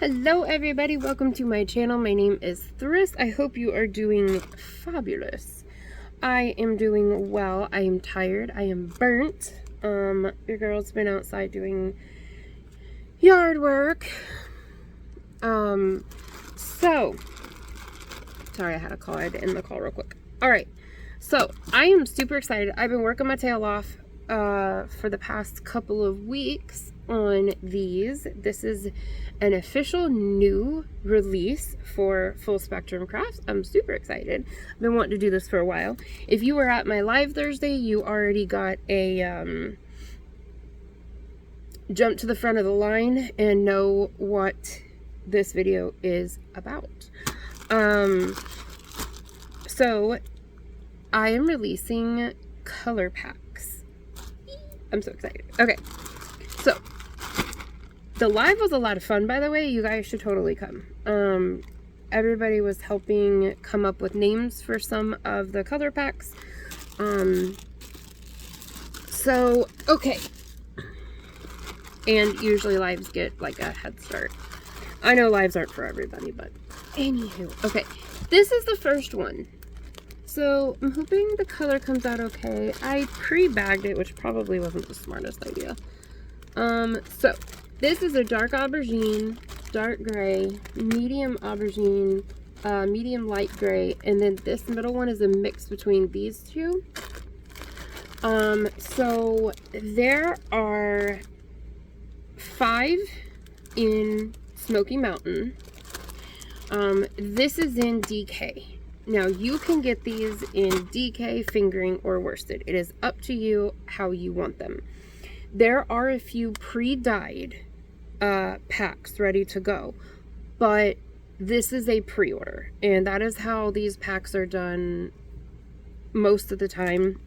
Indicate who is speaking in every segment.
Speaker 1: Hello everybody, welcome to my channel. My name is Thryss. I hope you are doing fabulous. I am doing well. I am tired. I am burnt. Your girl's been outside doing yard work. So sorry, I had a call. I had to end the call real quick. Alright, so I am super excited. I've been working my tail off for the past couple of weeks on these. This is an official new release for Full Spectrum Crafts. I'm super excited. I've been wanting to do this for a while. If you were at my live Thursday, you already got a jump to the front of the line and know what this video is about. So I am releasing color packs. I'm so excited. Okay, so the live was a lot of fun, by the way. You guys should totally come. Everybody was helping come up with names for some of the color packs. So, okay. And usually lives get like a head start. I know lives aren't for everybody, but anywho. Okay, this is the first one. So, I'm hoping the color comes out okay. I pre-bagged it, which probably wasn't the smartest idea. So, this is a dark aubergine, dark gray, medium aubergine, medium light gray, and then this middle one is a mix between these two. So, there are 5 in Smoky Mountain. This is in DK. Now, you can get these in DK, fingering, or worsted. It is up to you how you want them. There are a few pre-dyed packs ready to go, but this is a pre-order, and that is how these packs are done most of the time.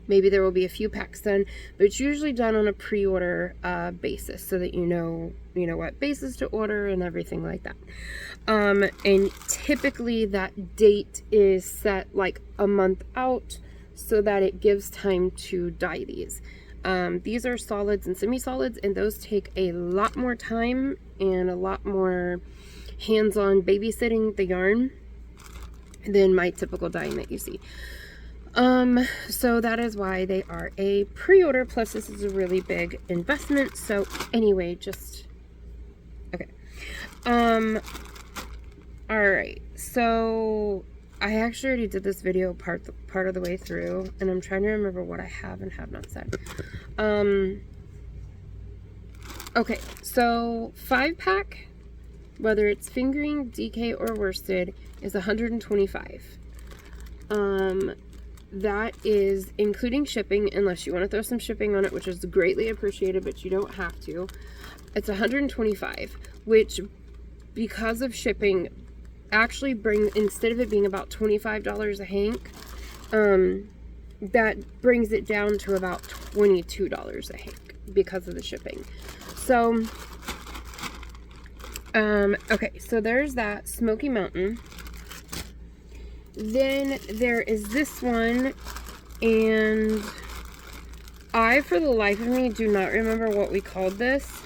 Speaker 1: Maybe there will be a few packs done, but it's usually done on a pre-order basis, so that you know what bases to order and everything like that. And typically that date is set like a month out so that it gives time to dye these. These are solids and semi-solids, and those take a lot more time and a lot more hands-on babysitting the yarn than my typical dyeing that you see. So that is why they are a pre-order, plus this is a really big investment. So anyway, just okay. Alright, so I actually already did this video part of the way through, and I'm trying to remember what I have and have not said. Okay, so 5-pack, whether it's fingering, DK, or worsted, is $125. That is including shipping, unless you want to throw some shipping on it, which is greatly appreciated, but you don't have to. It's $125, which, because of shipping, actually brings, instead of it being about $25 a hank, that brings it down to about $22 a hank because of the shipping. So, okay, so there's that Smoky Mountain. Then there is this one, and I, for the life of me, do not remember what we called this.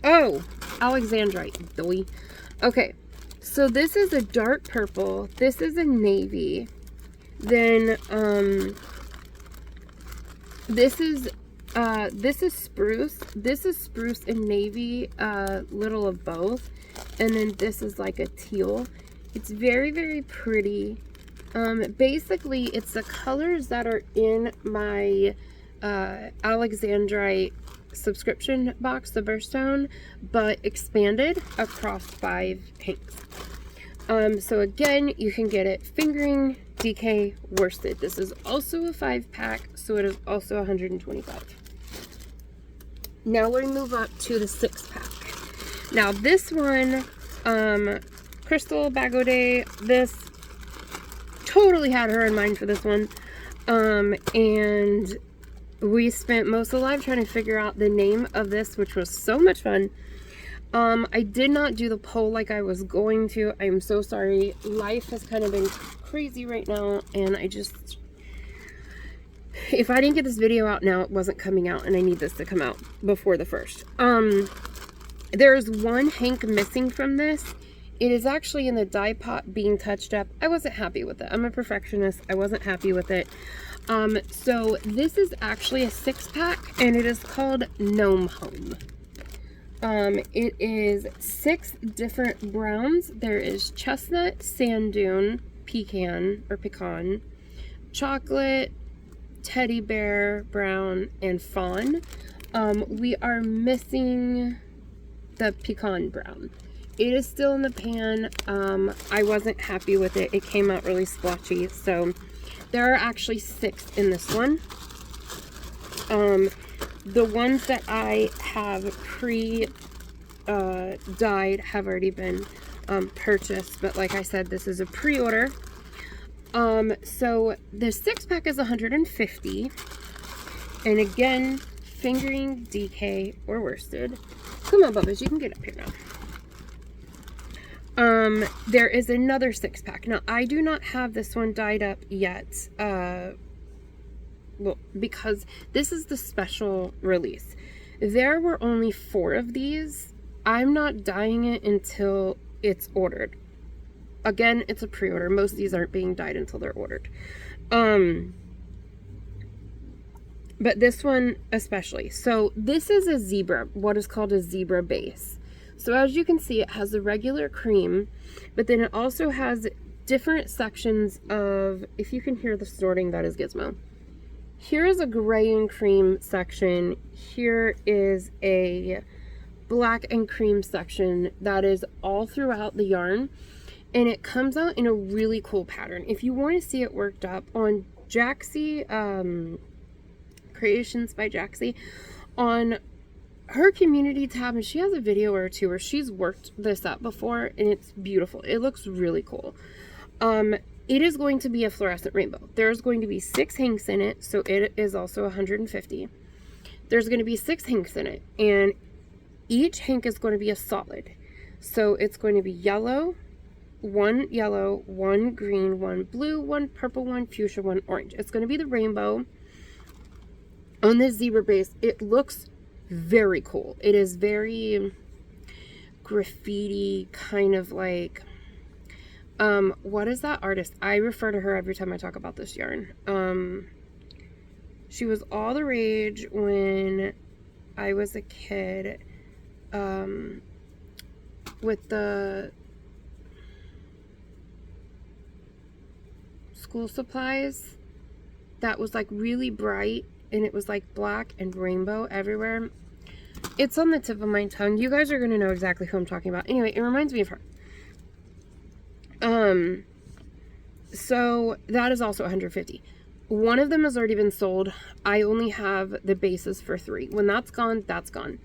Speaker 1: Oh, Alexandrite, doy. Okay, so this is a dark purple, this is a navy, then, this is spruce, and navy, little of both. And then this is like a teal. It's very, very pretty. Basically, it's the colors that are in my Alexandrite subscription box, the Burstone, but expanded across 5 hanks. So again, you can get it fingering, DK, worsted. This is also a 5-pack, so it is also $125. Now we move up to the 6-pack. Now this one, Crystal Bagaudet, this, totally had her in mind for this one. And we spent most of the live trying to figure out the name of this, which was so much fun. I did not do the poll like I was going to. I am so sorry. Life has kind of been crazy right now, and I just if I didn't get this video out now, it wasn't coming out, and I need this to come out before the 1st. There's one hank missing from this. It is actually in the dye pot being touched up. I wasn't happy with it. I'm a perfectionist. I wasn't happy with it. So this is actually a 6-pack, and it is called Gnome Home. It is 6 different browns. There is chestnut, sand dune, pecan, chocolate, teddy bear, brown, and fawn. We are missing the pecan brown. It is still in the pan. I wasn't happy with it. It came out really splotchy. So there are actually 6 in this one. The ones that I have dyed have already been purchased, but like I said, this is a pre-order. So the 6-pack is $150, and again, fingering, DK, or worsted. Come on, Bubba's, you can get up here now. There is another 6-pack. Now, I do not have this one dyed up yet, well, because this is the special release. There were only 4 of these. I'm not dyeing it until it's ordered. Again, it's a pre-order. Most of these aren't being dyed until they're ordered. But this one especially. So this is a zebra, what is called a zebra base. So as you can see, it has the regular cream, but then it also has different sections of, if you can hear the snorting, that is Gizmo. Here is a gray and cream section. Here is a black and cream section that is all throughout the yarn. And it comes out in a really cool pattern. If you want to see it worked up on Jaxie, Creations by Jaxie, on her community tab, and she has a video or two where she's worked this up before, and it's beautiful. It looks really cool. It is going to be a fluorescent rainbow. There's going to be 6 hanks in it, so it is also $150. There's going to be 6 hanks in it, and each hank is going to be a solid. So it's going to be yellow, 1 yellow, 1 green, 1 blue, 1 purple, 1 fuchsia, 1 orange. It's going to be the rainbow on this zebra base. It looks very cool. It is very graffiti, kind of like, what is that artist? I refer to her every time I talk about this yarn. She was all the rage when I was a kid, with the school supplies that was like really bright, and it was like black and rainbow everywhere. It's on the tip of my tongue. You guys are going to know exactly who I'm talking about. Anyway, it reminds me of her. So that is also $150. One of them has already been sold. I only have the bases for 3. When that's gone, that's gone.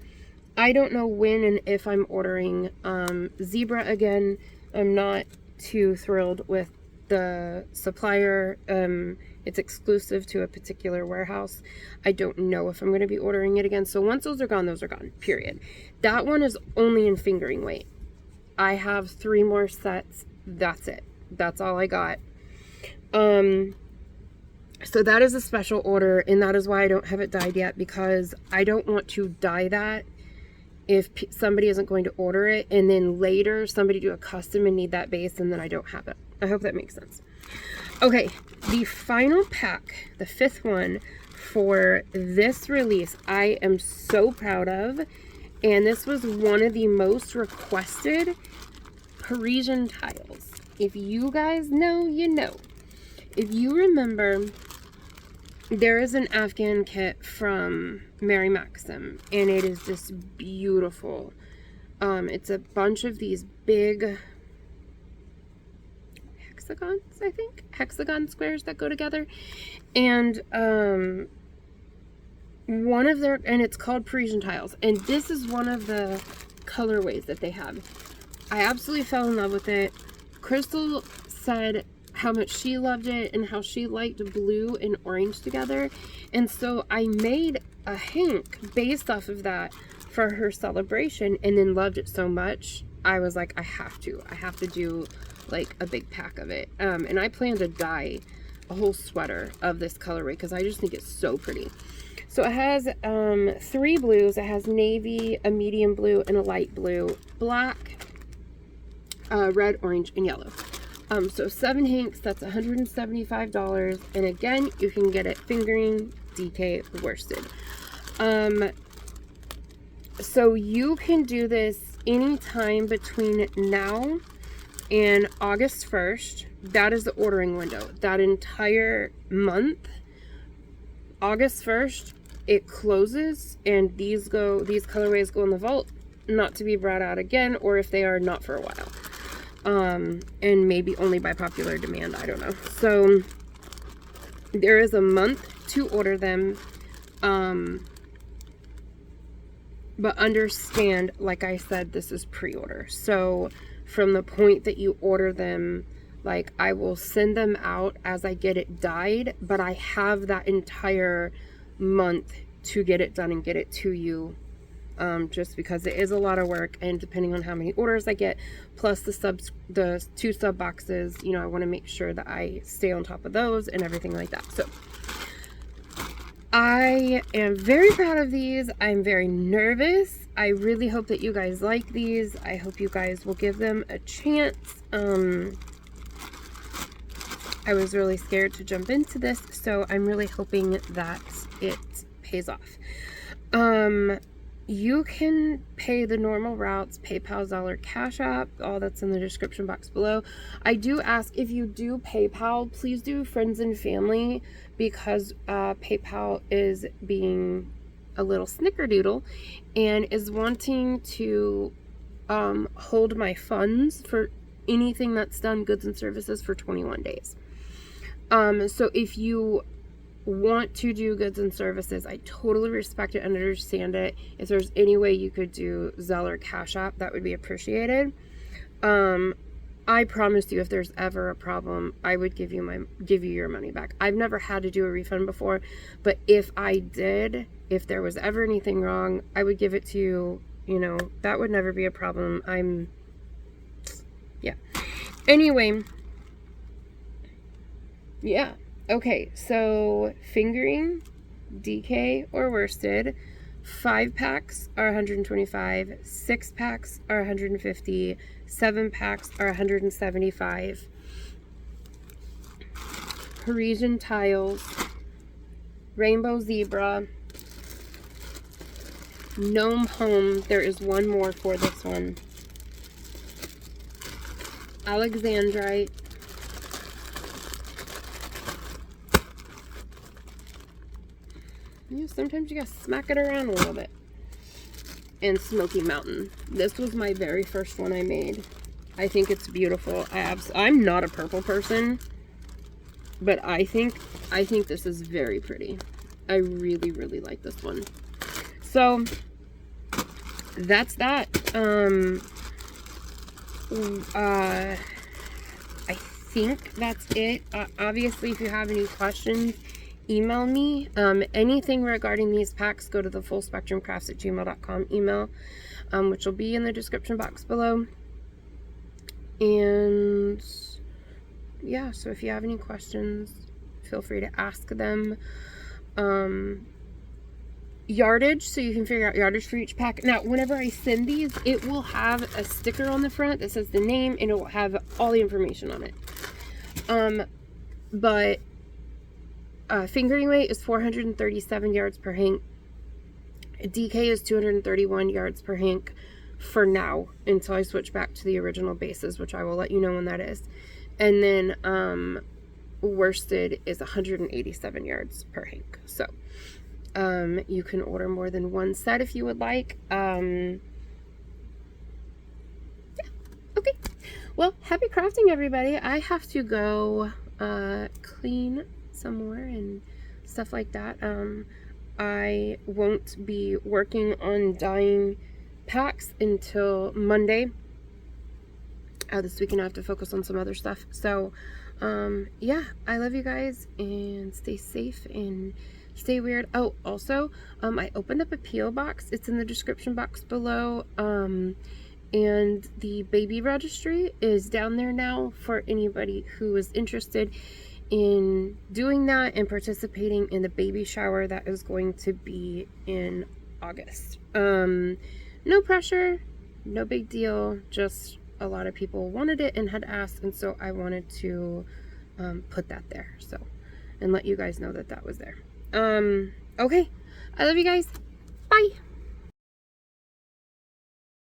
Speaker 1: I don't know when and if I'm ordering zebra again. I'm not too thrilled with the supplier. It's exclusive to a particular warehouse. I don't know if I'm going to be ordering it again. So once those are gone, period. That one is only in fingering weight. I have 3 more sets. That's it. That's all I got. So that is a special order, and that is why I don't have it dyed yet, because I don't want to dye that if somebody isn't going to order it, and then later somebody do a custom and need that base, and then I don't have it. I hope that makes sense. Okay, the final pack, the 5th one for this release, I am so proud of, and this was one of the most requested Parisian tiles. If you guys know, you know. If you remember, there is an Afghan kit from Mary Maxim, and it is this beautiful. It's a bunch of these big hexagons, I think, hexagon squares that go together, and one of their, and it's called Parisian tiles, and this is one of the colorways that they have. I absolutely fell in love with it. Crystal said how much she loved it and how she liked blue and orange together, and so I made a hank based off of that for her celebration, and then loved it so much I was like, I have to do like a big pack of it. And I plan to dye a whole sweater of this colorway because I just think it's so pretty. So it has 3 blues. It has navy, a medium blue, and a light blue, black, red, orange, and yellow. So 7 hanks, that's $175. And again, you can get it fingering, DK, worsted. So you can do this anytime between now and August 1st. That is the ordering window. That entire month, August 1st, it closes, and these colorways go in the vault, not to be brought out again, or if they are, not for a while. And maybe only by popular demand, I don't know. So there is a month to order them. But understand, like I said, this is pre-order. So from the point that you order them, like, I will send them out as I get it dyed, but I have that entire month to get it done and get it to you, just because it is a lot of work, and depending on how many orders I get, plus the 2 sub boxes, you know, I want to make sure that I stay on top of those and everything like that. So I am very proud of these. I'm very nervous. I really hope that you guys like these. I hope you guys will give them a chance. I was really scared to jump into this, so I'm really hoping that it pays off. You can pay the normal routes, PayPal, Zelle, Cash App, all that's in the description box below. I do ask, if you do PayPal, please do friends and family, because PayPal is being a little snickerdoodle and is wanting to hold my funds for anything that's done, goods and services, for 21 days. So if you want to do goods and services, I totally respect it and understand it. If there's any way you could do Zelle or Cash App, that would be appreciated. I promise you, if there's ever a problem, I would give you your money back. I've never had to do a refund before, but if I did, if there was ever anything wrong, I would give it to you. You know, that would never be a problem. Yeah. Anyway, yeah. Okay, so fingering, DK, or worsted, 5 packs are $125, 6 packs are $150, 7 packs are $175. Parisian tiles, rainbow zebra, Gnome Home, there is one more for this one, Alexandrite, yeah, sometimes you gotta smack it around a little bit. And Smoky Mountain. This was my very first one I made. I think it's beautiful. I'm not a purple person, but I think this is very pretty. I really, really like this one. So that's that. I think that's it. Obviously, if you have any questions, email me. Anything regarding these packs, go to the fullspectrumcrafts@gmail.com email, which will be in the description box below. And yeah, so if you have any questions, feel free to ask them. Yardage, so you can figure out yardage for each pack. Now, whenever I send these, it will have a sticker on the front that says the name, and it will have all the information on it. But fingering weight is 437 yards per hank. DK is 231 yards per hank for now, until I switch back to the original bases, which I will let you know when that is. And then worsted is 187 yards per hank. So you can order more than one set if you would like. Yeah, okay. Well, happy crafting, everybody. I have to go clean some more and stuff like that. I won't be working on dyeing packs until Monday. This weekend I have to focus on some other stuff. So yeah, I love you guys, and stay safe and stay weird. Oh, also, I opened up a P.O. box. It's in the description box below. And the baby registry is down there now for anybody who is interested in doing that and participating in the baby shower that is going to be in August. No pressure, no big deal, just a lot of people wanted it and had asked, and so I wanted to put that there, so, and let you guys know that that was there. Okay, I love you guys. Bye.